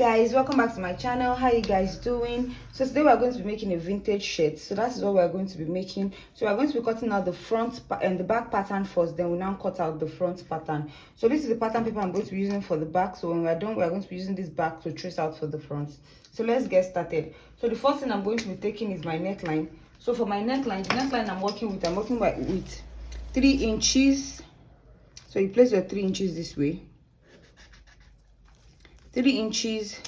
Guys, welcome back to my channel. How you guys doing? So today we are going to be making a vintage shirt. So that is what we are going to be making. So we are going to be cutting out the front and the back pattern first, then we now cut out the front pattern. So this is the pattern paper I'm going to be using for the back. So when we are done, we are going to be using this back to trace out for the front. So let's get started. So the first thing I'm going to be taking is my neckline. So for my neckline, the neckline I'm working with 3 inches. So you place your 3 inches this way, 3 inches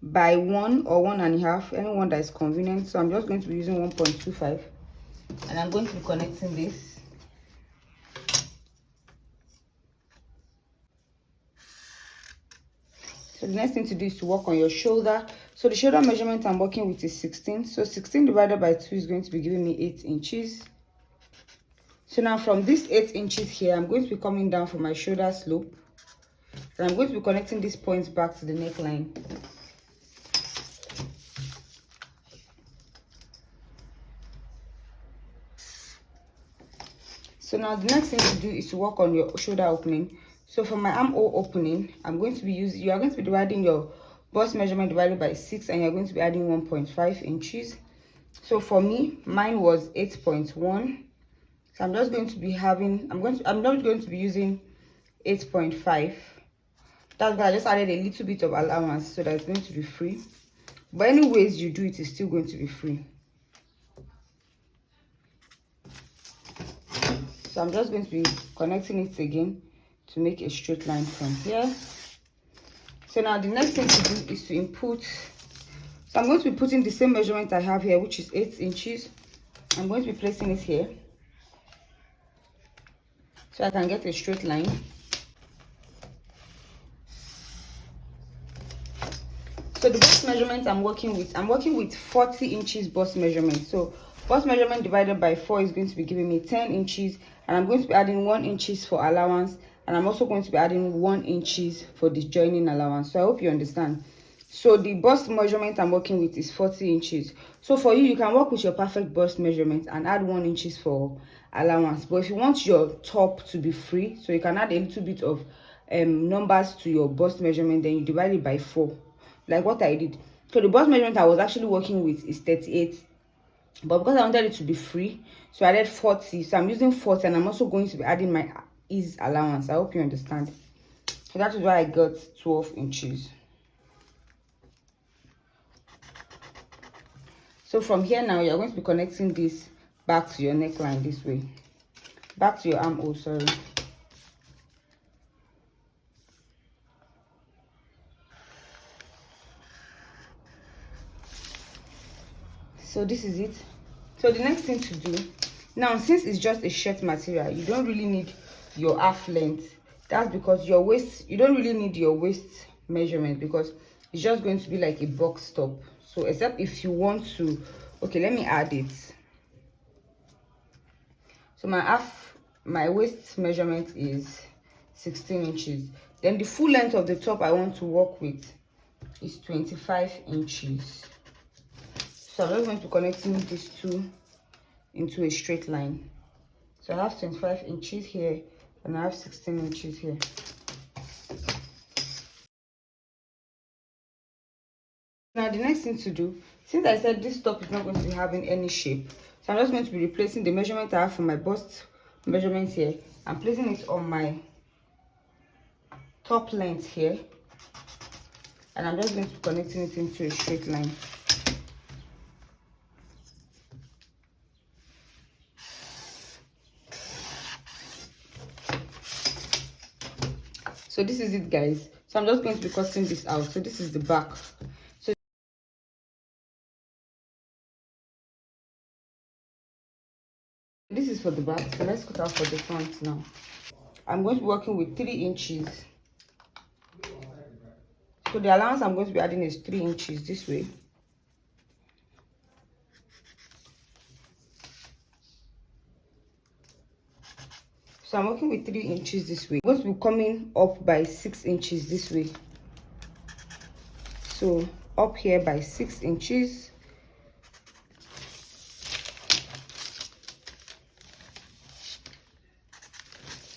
by 1 or 1.5, anyone that is convenient. So I'm just going to be using 1.25, and I'm going to be connecting this. So the next thing to do is to work on your shoulder. So the shoulder measurement I'm working with is 16. So 16 divided by 2 is going to be giving me 8 inches. So now from this 8 inches here, I'm going to be coming down for my shoulder slope, and I'm going to be connecting this point back to the neckline. So now the next thing to do is to work on your shoulder opening. So for my armhole opening, I'm going to be using, you are going to be dividing your bust measurement divided by 6, and you're going to be adding 1.5 inches. So for me, mine was 8.1. So I'm just going to be having, I'm not going to be using 8.5. That's why I just added a little bit of allowance so that it's going to be free. But anyways you do it, it's still going to be free. So I'm just going to be connecting it again to make a straight line from here. So now the next thing to do is to input. So I'm going to be putting the same measurement I have here, which is 8 inches. I'm going to be placing it here so I can get a straight line. So the bust measurement I'm working with 40 inches bust measurement. So bust measurement divided by 4 is going to be giving me 10 inches, and I'm going to be adding 1 inches for allowance, and I'm also going to be adding 1 inches for the joining allowance. So I hope you understand. So the bust measurement I'm working with is 40 inches. So for you, you can work with your perfect bust measurement and add 1 inches for allowance. But if you want your top to be free, so you can add a little bit of numbers to your bust measurement, then you divide it by 4, like what I did. So the bust measurement I was actually working with is 38, but because I wanted it to be free, so I added 40. So I'm using 40, and I'm also going to be adding my ease allowance. I hope you understand. So that is why I got 12 inches. So from here now, you're going to be connecting this back to your neckline this way, back to your armhole, sorry. So this is it. So the next thing to do now, since it's just a shirt material, you don't really need your half length. That's because your waist, you don't really need your waist measurement, because it's just going to be like a box top. So except if you want to, okay, let me add it. So my waist measurement is 16 inches. Then the full length of the top I want to work with is 25 inches. So I'm just going to be connecting these two into a straight line. So I have 25 inches here, and I have 16 inches here. Now the next thing to do, since I said this top is not going to be having any shape, so I'm just going to be replacing the measurement I have for my bust measurement here. I'm placing it on my top length here, and I'm just going to be connecting it into a straight line. So this is it, guys. So I'm just going to be cutting this out. So this is the back. So this is for the back. So let's cut out for the front now. I'm going to be working with 3 inches. So the allowance I'm going to be adding is 3 inches this way. So I'm working with 3 inches this way. I'm going to be coming up by 6 inches this way. So up here by 6 inches.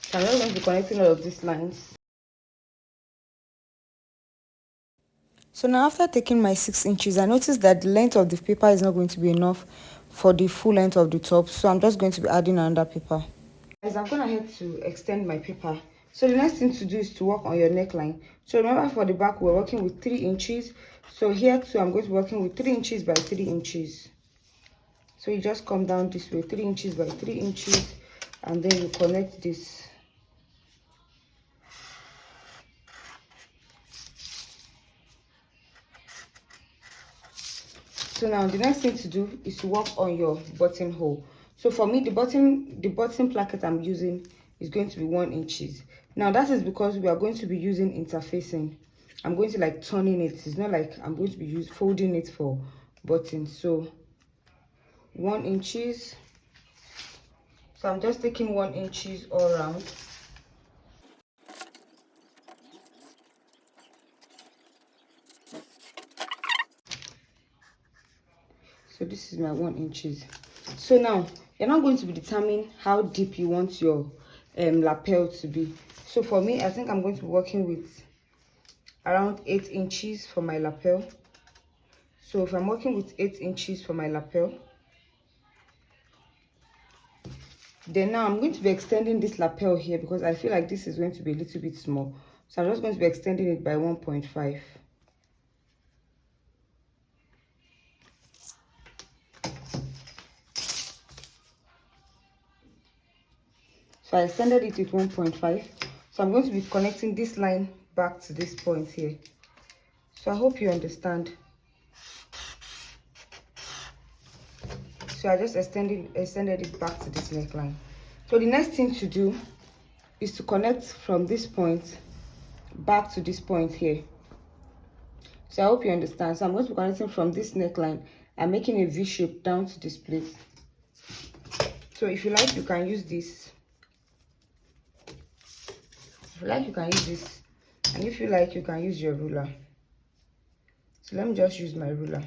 So I'm just going to be connecting all of these lines. So now after taking my 6 inches, I noticed that the length of the paper is not going to be enough for the full length of the top, so I'm just going to be adding another paper. As I'm going ahead to extend my paper, so the next thing to do is to work on your neckline. So remember, for the back we're working with 3 inches, so here too I'm going to be working with 3 inches by 3 inches. So you just come down this way, 3 inches by 3 inches, and then you connect this. So now the next thing to do is to work on your buttonhole. So for me, the button placket I'm using is going to be 1 inches. Now that is because we are going to be using interfacing. I'm going to like turning it. It's not like I'm going to be folding it for buttons. So 1 inches. So I'm just taking 1 inches all around. So this is my 1 inches. So now you're not going to be determining how deep you want your lapel to be. So for me, I think I'm going to be working with around 8 inches for my lapel. So if I'm working with 8 inches for my lapel, then now I'm going to be extending this lapel here because I feel like this is going to be a little bit small. So I'm just going to be extending it by 1.5. So I extended it with 1.5. So I'm going to be connecting this line back to this point here. So I hope you understand. So I just extended it back to this neckline. So the next thing to do is to connect from this point back to this point here. So I hope you understand. So I'm going to be connecting from this neckline and making a V shape down to this place. So if you like, you can use this. If you like, you can use this. And if you like, you can use your ruler. So let me just use my ruler.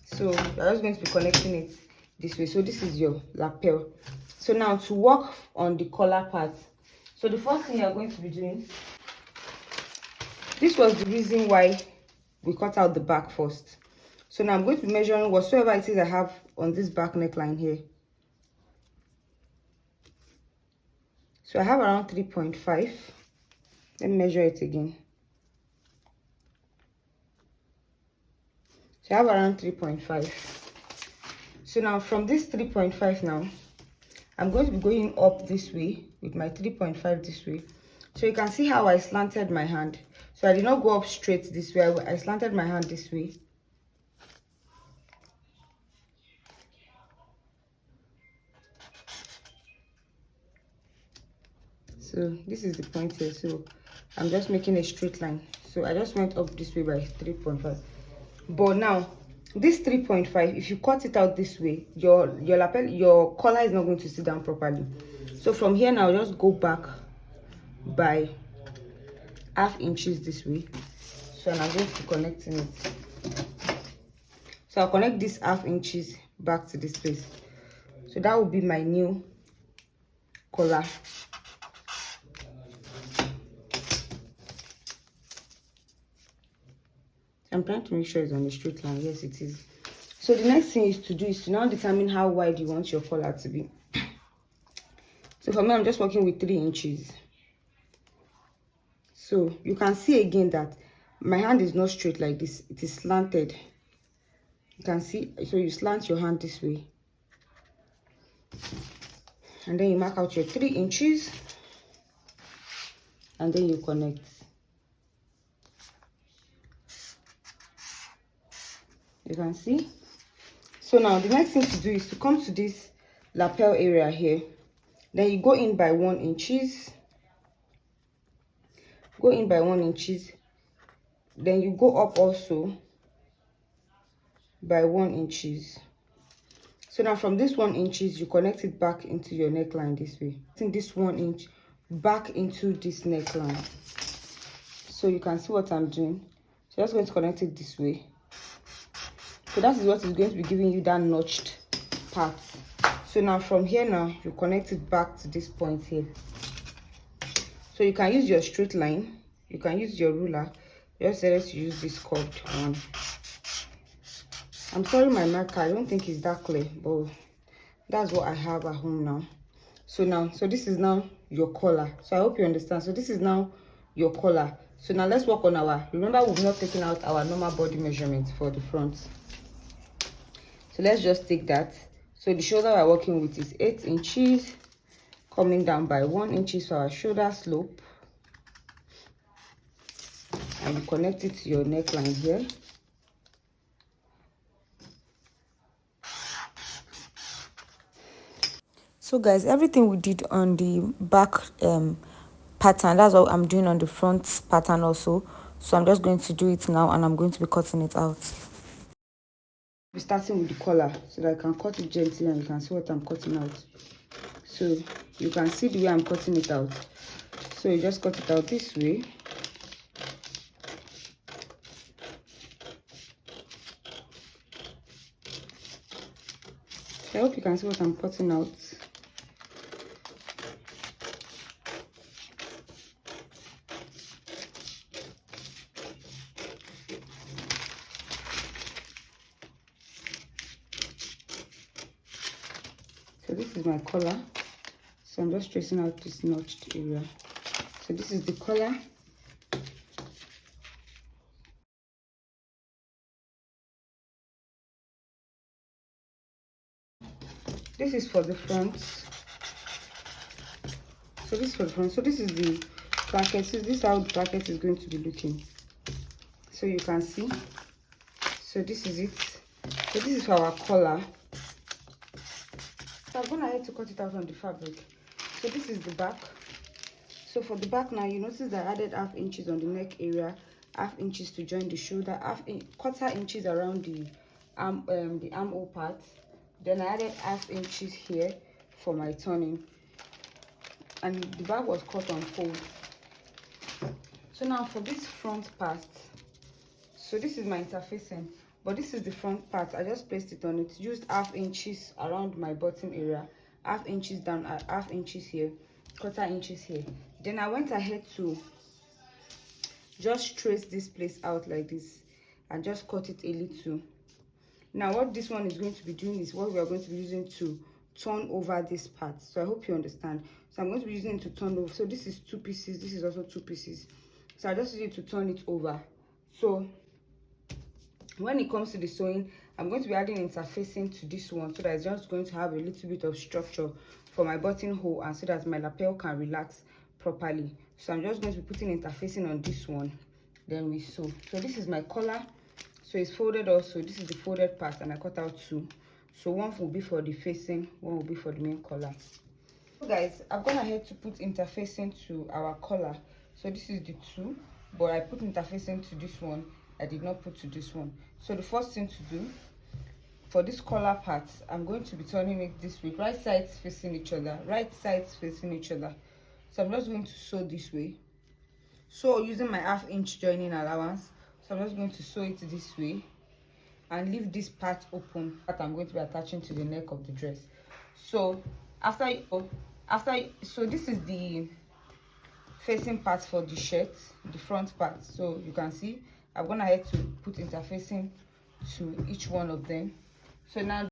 So I'm just going to be connecting it this way. So this is your lapel. So now to work on the collar part. So the first thing you're going to be doing, this was the reason why we cut out the back first. So now I'm going to be measuring whatsoever it is I have on this back neckline here. So I have around 3.5. Let me measure it again. So I have around 3.5. So now from this 3.5 now, I'm going to be going up this way with my 3.5 this way. So you can see how I slanted my hand. So I did not go up straight this way. I slanted my hand this way. So this is the point here. So I'm just making a straight line. So I just went up this way by 3.5. But now this 3.5, if you cut it out this way, your lapel, your collar is not going to sit down properly. So from here now, just go back by ½ inches this way. So I'm going to be connecting it. So I'll connect this ½ inches back to this place. So that will be my new collar. I'm trying to make sure it's on a straight line. Yes, it is. So the next thing is to do is to now determine how wide you want your collar to be. So for me, I'm just working with 3 inches. So you can see again that my hand is not straight like this. It is slanted. You can see. So you slant your hand this way. And then you mark out your 3 inches. And then you connect. You can see. So now the next thing to do is to come to this lapel area here. Then you go in by 1 inches. Go in by 1 inches. Then you go up also by 1 inches. So now from this 1 inches, you connect it back into your neckline this way. Putting this 1 inch back into this neckline. So you can see what I'm doing. So I'm just going to connect it this way. So that is what is going to be giving you that notched part. So now from here now, you connect it back to this point here. So you can use your straight line, you can use your ruler. Just let's use this curved one. I'm sorry, my marker, I don't think it's that clear, but that's what I have at home now. So this is now your collar. So I hope you understand. So this is now your collar. So now let's work on our, remember we've not taken out our normal body measurement for the front. So let's just take that. So the shoulder we're working with is 8 inches, coming down by 1 inch for our shoulder slope. And you connect it to your neckline here. So guys, everything we did on the back pattern, that's what I'm doing on the front pattern also. So I'm just going to do it now, and I'm going to be cutting it out. We're starting with the collar so that I can cut it gently and you can see what I'm cutting out. So you can see the way I'm cutting it out. So you just cut it out this way. I hope you can see what I'm cutting out. So this is my collar. So I'm just tracing out this notched area. So this is the collar. This is for the front. So this is for the front. So this is the placket. So this is how the placket is going to be looking. So you can see. So this is it. So this is for our collar. So I'm going ahead to cut it out on the fabric. So this is the back. So for the back now, you notice that I added ½ inches on the neck area, ½ inches to join the shoulder, quarter inches around the armhole part. Then I added ½ inches here for my turning, and the bag was cut on fold. So now for this front part, so this is my interfacing, but this is the front part. I just placed it on it, used ½ inches around my bottom area, ½ inches down, ½ inches here, quarter inches here. Then I went ahead to just trace this place out like this and just cut it a little. Now what this one is going to be doing is what we are going to be using to turn over this part. So I hope you understand. So I'm going to be using it to turn over. So this is 2 pieces, this is also 2 pieces. So I just use it to turn it over. So when it comes to the sewing, I'm going to be adding interfacing to this one, so that it's just going to have a little bit of structure for my buttonhole, and so that my lapel can relax properly. So I'm just going to be putting interfacing on this one, then we sew. So this is my collar. So it's folded also. This is the folded part, and I cut out 2. So one will be for the facing, one will be for the main collar. So guys, I've gone ahead to put interfacing to our collar. So this is the 2, but I put interfacing to this one. I did not put to this one. So the first thing to do for this collar part, I'm going to be turning it this way, right sides facing each other, right sides facing each other. So I'm just going to sew this way. So using my ½ inch joining allowance, so I'm just going to sew it this way and leave this part open that I'm going to be attaching to the neck of the dress. So so this is the facing part for the shirt, the front part. So you can see I've gone ahead to put interfacing to each one of them.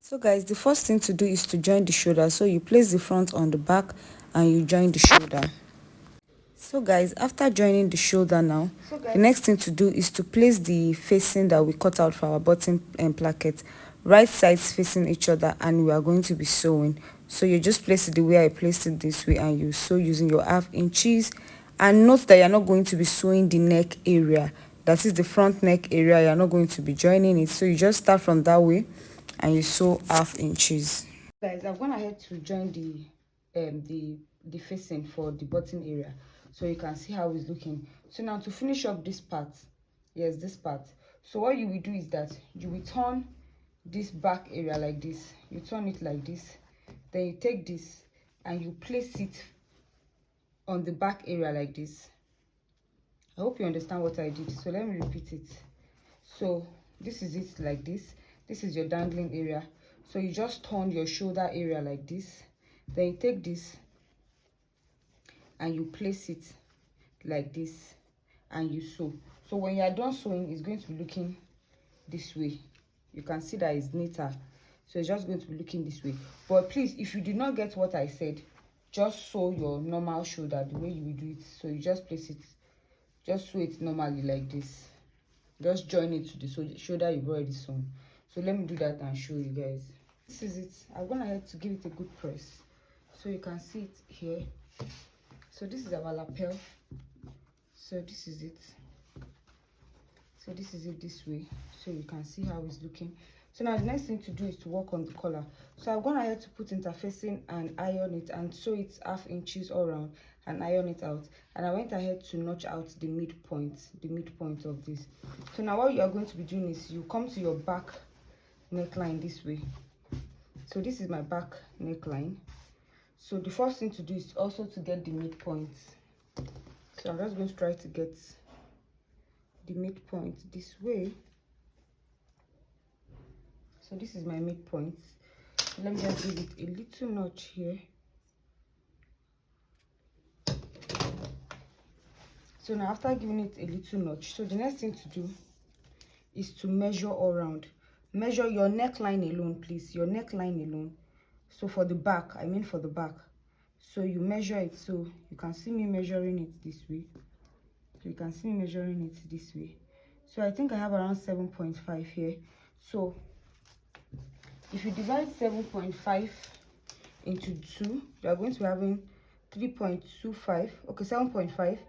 So guys, the first thing to do is to join the shoulder. So you place the front on the back and you join the shoulder. So guys, after joining the shoulder now, the next thing to do is to place the facing that we cut out for our bottom placket, right sides facing each other, and we are going to be sewing. So you just place it the way I placed it this way, and you sew using your ½ inches. And note that you're not going to be sewing the neck area, that is the front neck area. You're not going to be joining it. So you just start from that way and you sew ½ inches. Guys, I've gone ahead to join the facing for the bottom area, so you can see how it's looking. So now to finish up this part, yes, this part, so what you will do is that you will turn this back area like this. You turn it like this, then you take this and you place it on the back area like this. I hope you understand what I did, so let me repeat it. So this is it like this. This is your dangling area. So you just turn your shoulder area like this, then you take this and you place it like this, and you sew. So when you are done sewing, it's going to be looking this way. You can see that it's neater, so it's just going to be looking this way. But please, if you did not get what I said, just sew your normal shoulder the way you will do it. So you just place it, just sew it normally like this, just join it to the shoulder you've already sewn. So let me do that and show you guys. This is it. I'm gonna have to give it a good press so you can see it here. So this is our lapel. So this is it. So this is it this way, so you can see how it's looking. So now the next thing to do is to work on the collar. So I'm gonna have to put interfacing and iron it, and sew it 1/2 inches all around and iron it out. And I went ahead to notch out the midpoint of this. So now what you are going to be doing is you come to your back neckline this way. So this is my back neckline. So the first thing to do is also to get the midpoint. So I'm just going to try to get the midpoint this way. So this is my midpoint. Let me just give it a little notch here. So now after giving it a little notch, so the next thing to do is to measure all around. Measure your neckline alone, please, your neckline alone. So for the back, I mean for the back, so you measure it. So you can see me measuring it this way. So you can see me measuring it this way. So I think I have around 7.5 here. So if you divide 7.5 into 2, you are going to be having 3.25. Okay, 7.5.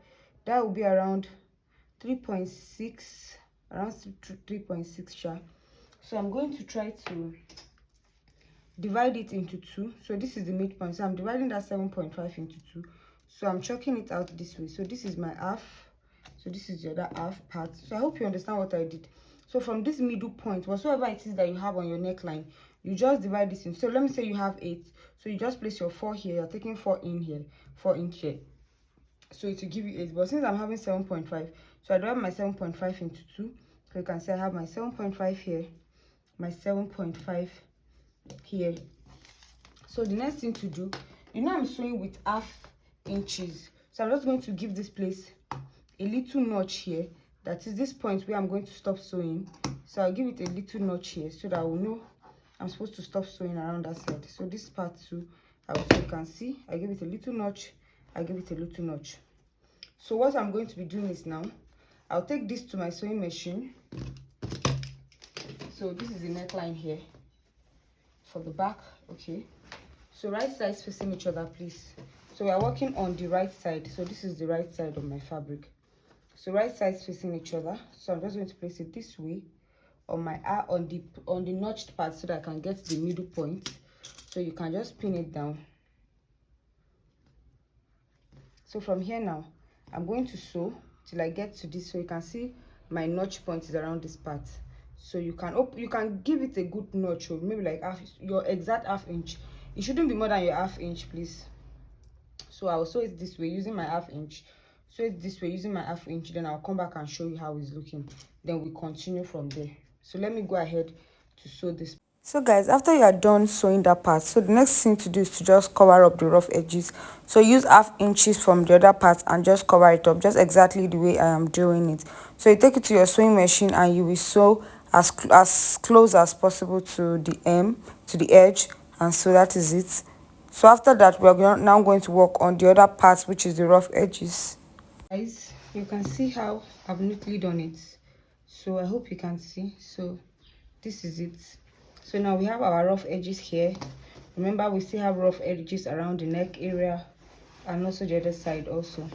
That will be around 3.6, around 3.6 sharp. So I'm going to try to divide it into 2. So this is the midpoint. So I'm dividing that 7.5 into 2. So I'm chalking it out this way. So this is my half. So this is the other half part. So I hope you understand what I did. So from this middle point, whatsoever it is that you have on your neckline, you just divide this in. So let me say you have 8. So you just place your 4 here. You're taking 4 in here, 4 in here. So it will give you 8. But since I'm having 7.5, so I divide my 7.5 into 2. So you can see I have my 7.5 here, my 7.5 here. So the next thing to do, you know I'm sewing with 1/2 inches. So I'm just going to give this place a little notch here. That is this point where I'm going to stop sewing. So I'll give it a little notch here so that I will know I'm supposed to stop sewing around that side. So this part too, you can see I give it a little notch, I give it a little notch. So what I'm going to be doing is now I'll take this to my sewing machine. So this is the neckline here for the back. Okay, so right sides facing each other, please. So we are working on the right side. So this is the right side of my fabric. So right sides facing each other. So I'm just going to place it this way on my on the notched part so that I can get the middle point. So you can just pin it down. So from here now, I'm going to sew till I get to this. So you can see my notch point is around this part. So you can give it a good notch, or maybe like your exact 1/2 inch. It shouldn't be more than your 1/2 inch, please. So I will sew it this way using my 1/2 inch. So it's this way using my 1/2 inch. Then I'll come back and show you how it's looking. Then we continue from there. So let me go ahead to sew this. So guys, after you are done sewing that part, so the next thing to do is to just cover up the rough edges. So use 1/2 inches from the other part and just cover it up, just exactly the way I am doing it. So you take it to your sewing machine and you will sew as close as possible to the edge, and so that is it. So after that, we are now going to work on the other parts, which is the rough edges. Guys, you can see how I've neatly done it. So I hope you can see. So this is it. So now we have our rough edges here. Remember, we still have rough edges around the neck area and also the other side also.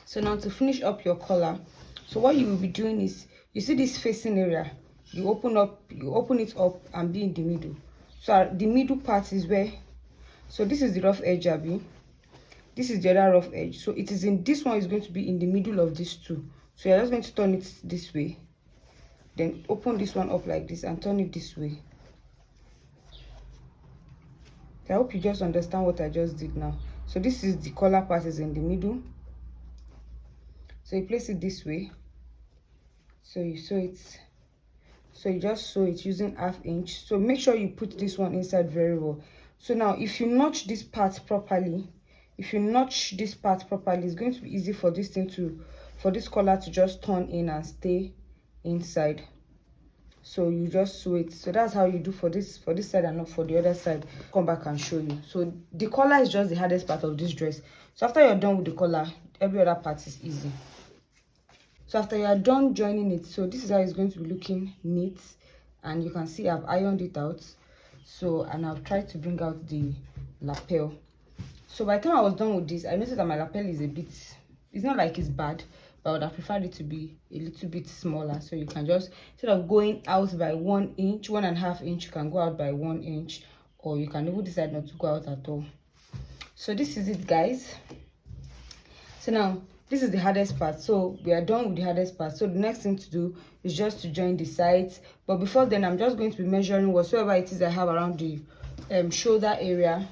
So now to finish up your collar, so what you will be doing is, you see this facing area, you open it up and be in the middle. So the middle part is where, so this is the rough edge, Abby. This is the other rough edge. So it is in this one is going to be in the middle of these two. So you're just going to turn it this way, then open this one up like this and turn it this way. I hope you just understand what I just did now. So this is the collar part is in the middle. So you place it this way. So you sew it. So you just sew it using 1/2 inch. So make sure you put this one inside very well. So now if you notch this part properly, if you notch this part properly, it's going to be easy for this thing to, for this collar to just turn in and stay inside. So you just sew it. So that's how you do for this side and not for the other side. Come back and show you. So the collar is just the hardest part of this dress. So after you're done with the collar, every other part is easy. So after you are done joining it, so this is how it's going to be looking neat, and you can see I've ironed it out. So, and I've tried to bring out the lapel. So by the time I was done with this, I noticed that my lapel is a bit, it's not like it's bad, but I would have preferred it to be a little bit smaller. So you can just, instead of going out by 1 inch, 1.5 inch, you can go out by 1 inch, or you can even decide not to go out at all. So this is it, guys. So now this is the hardest part. So we are done with the hardest part. So the next thing to do is just to join the sides. But before then, I'm just going to be measuring whatsoever it is I have around the shoulder area.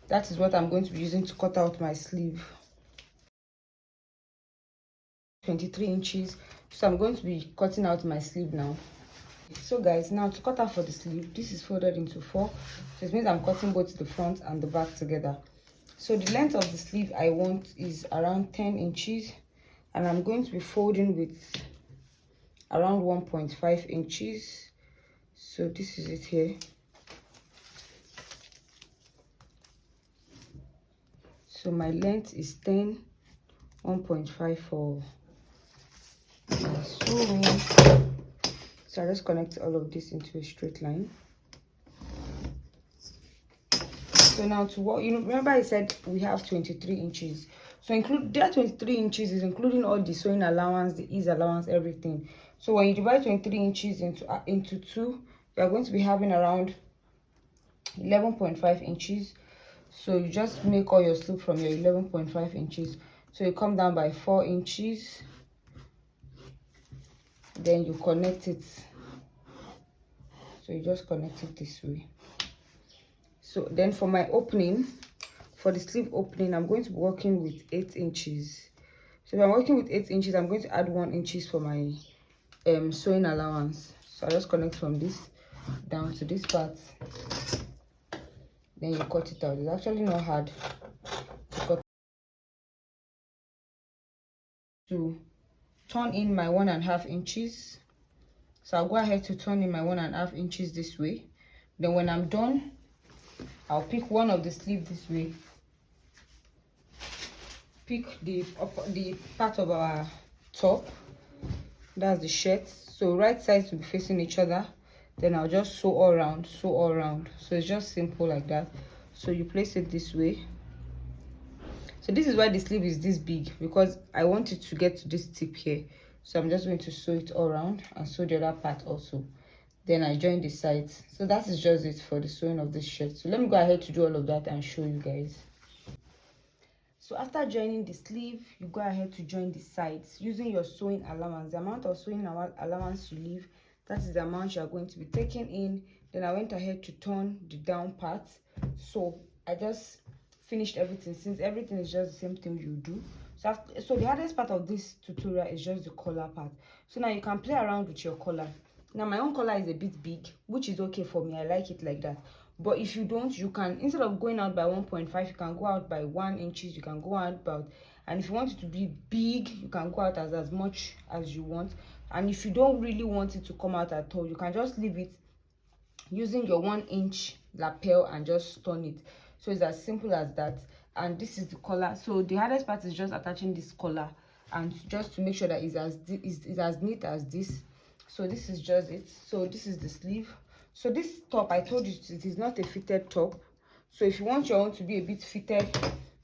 That is what I'm going to be using to cut out my sleeve. 23 inches. So I'm going to be cutting out my sleeve now. So guys, now to cut out for the sleeve, this is folded into 4. So it means I'm cutting both the front and the back together. So the length of the sleeve I want is around 10 inches. And I'm going to be folding with around 1.5 inches. So this is it here. So my length is 10, 1.5 for my sewing. So I just connect all of this into a straight line. So now to what, you know, remember I said we have 23 inches. So include that 23 inches is including all the sewing allowance, the ease allowance, everything. So when you divide 23 inches into 2, you are going to be having around 11.5 inches. So you just make all your sleeve from your 11.5 inches. So you come down by 4 inches. Then you connect it. So you just connect it this way. So then for my opening, for the sleeve opening, I'm going to be working with 8 inches. So if I'm working with 8 inches, I'm going to add 1 inches for my sewing allowance. So I just connect from this down to this part. Then you cut it out. It's actually not hard to cut. To turn in my 1.5 inches. So I'll go ahead to turn in my 1.5 inches this way. Then when I'm done, I'll pick one of the sleeve this way. Pick the part of our top. That's the shirt. So right sides will be facing each other. Then I'll just sew all around, sew all around. So it's just simple like that. So you place it this way. So this is why the sleeve is this big, because I want it to get to this tip here. So I'm just going to sew it all around and sew the other part also. Then I join the sides. So that is just it for the sewing of this shirt. So let me go ahead to do all of that and show you guys. So after joining the sleeve, you go ahead to join the sides using your sewing allowance. The amount of sewing allowance you leave, that is the amount you are going to be taking in. Then I went ahead to turn the down part. So I just finished everything, since everything is just the same thing you do. So the hardest part of this tutorial is just the collar part. So now you can play around with your collar. Now my own collar is a bit big, which is okay for me. I like it like that. But if you don't, you can, instead of going out by 1.5, you can go out by 1 inches. You can go out about, and if you want it to be big, you can go out as much as you want. And if you don't really want it to come out at all, you can just leave it using your 1 inch lapel and just turn it. So it's as simple as that. And this is the collar. So the hardest part is just attaching this collar, and just to make sure that it's as neat as this. So this is just it. So this is the sleeve. So this top, I told you, it is not a fitted top. So if you want your own to be a bit fitted,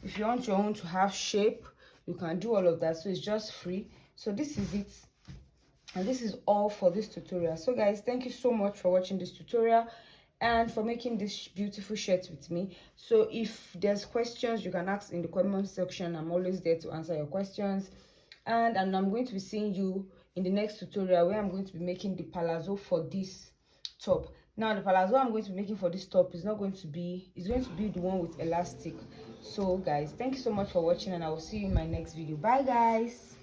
if you want your own to have shape, you can do all of that. So it's just free. So this is it. And this is all for this tutorial. So guys, thank you so much for watching this tutorial and for making this beautiful shirt with me. So if there's questions, you can ask in the comment section. I'm always there to answer your questions. And I'm going to be seeing you in the next tutorial, where I'm going to be making the palazzo for this top. Now the palazzo I'm going to be making for this top is going to be the one with elastic. So guys, thank you so much for watching, and I will see you in my next video. Bye guys.